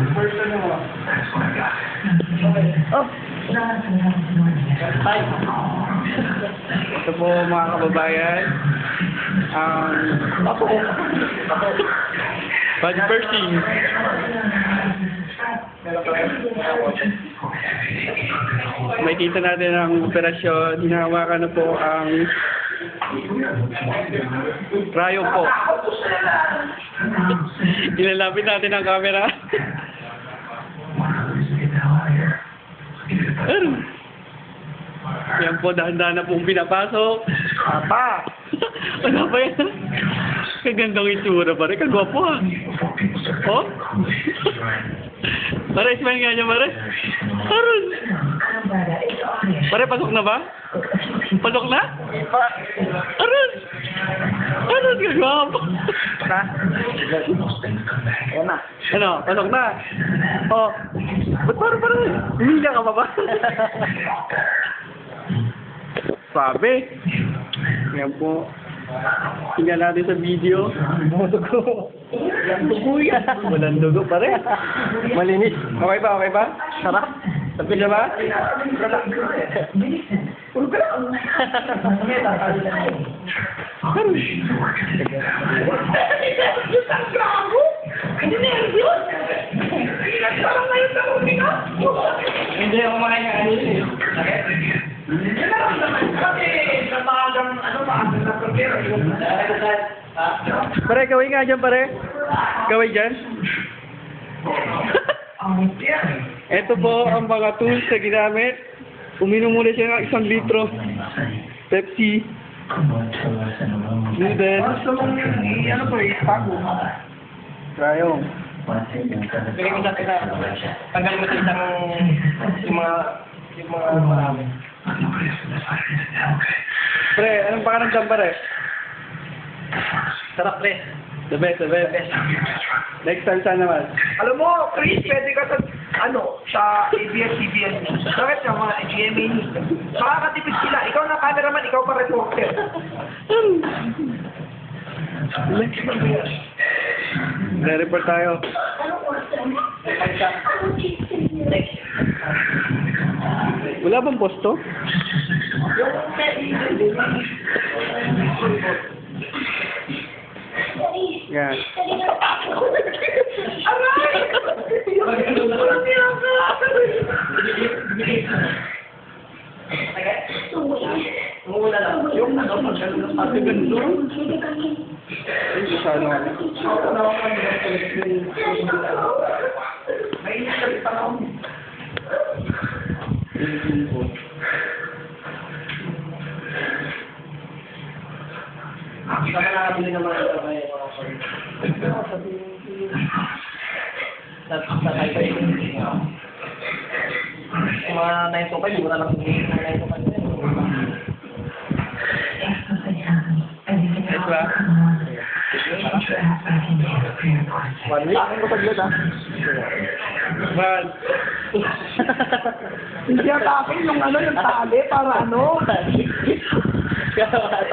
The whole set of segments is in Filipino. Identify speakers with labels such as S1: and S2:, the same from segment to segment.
S1: Oh! Hi! Ito po mga kababayan. Ako. Bad person. Makikita natin ang operasyon. Hinahawakan na po ang rayo po. Ilalapit natin ang camera. Yan po, dahan-dahan na pong pinapasok. Apa! Ano ba yan? Kagandang itsura pa rin. Kagwapo ah. Oh? Pare, smile nga niya, pare. Aron! Pare, pasok na ba? Pasok na? Aron! Aron, kagwapo. Ha? Ayan na. Ano? Pasok na? Oh. Ba't parang humila ka pa ba? Sabi. Yan po. Tingnan natin sa video. Dugo. Dugo yan. Walang dugo pa rin. Malinis. Okay ba? Okay ba? Sarap. Sabi siya ba? Puro ka lang. Hindi ako makakain. Pare, gawin nga dyan, pare. Gawin dyan. Ito po ang mga tools na ginamit. Uminom muna siya ng 1 litro. Pepsi. Noodle. Ano po, ipago. Rayong. Bigay ko sa kita. Tanggalin mo sa isang yung mga marami. Pre, anong pakaramdam pare? Sarap pre. The best, the best. Next time saan naman?
S2: Alam mo, Chris, pwede ka sa, sa ABS-CBN. Bakit sa mga GMA News? Makakatipid sila. Ikaw na cameraman, ikaw pa reporter.
S1: Re-report tayo. Wala bang posto? Yan. Yung ate ganda. Ay, sana.
S2: Kita ka nakabili naman ito kay sa Taipei. Mga 9 to 5, mura lang 9 to 5.
S1: Yes ba?
S2: 1 week? Ang kapaglat ah.
S1: Man.
S2: Hindi ang akin yung yung tali para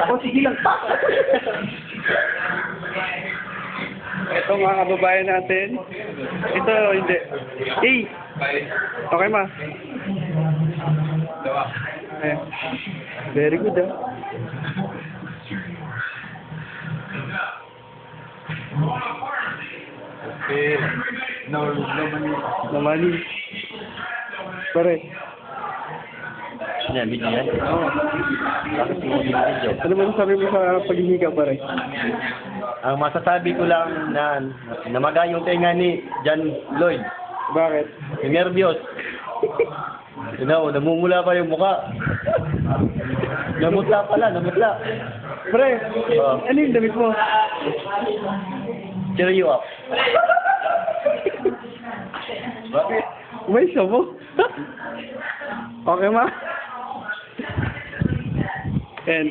S2: O sige lang pa.
S1: Ito mga kababayan natin. Ito, hindi. Hey! Okay ma? Okay. Very good ah. Okay. No money. Pare.
S3: Yan, video yan.
S1: Oo.
S3: Bakit mo video?
S1: Ano man sabi mo sa paghihiga pare?
S3: Ang masasabi ko lang na namaga yung tenga ni John Lloyd.
S1: Bakit?
S3: Nervyos. Namumula pa yung mukha. Namutla pala, namutla.
S1: Pre, ano yung damit mo?
S3: Cheer you up.
S1: Bakit? May isa mo? Okay ma? And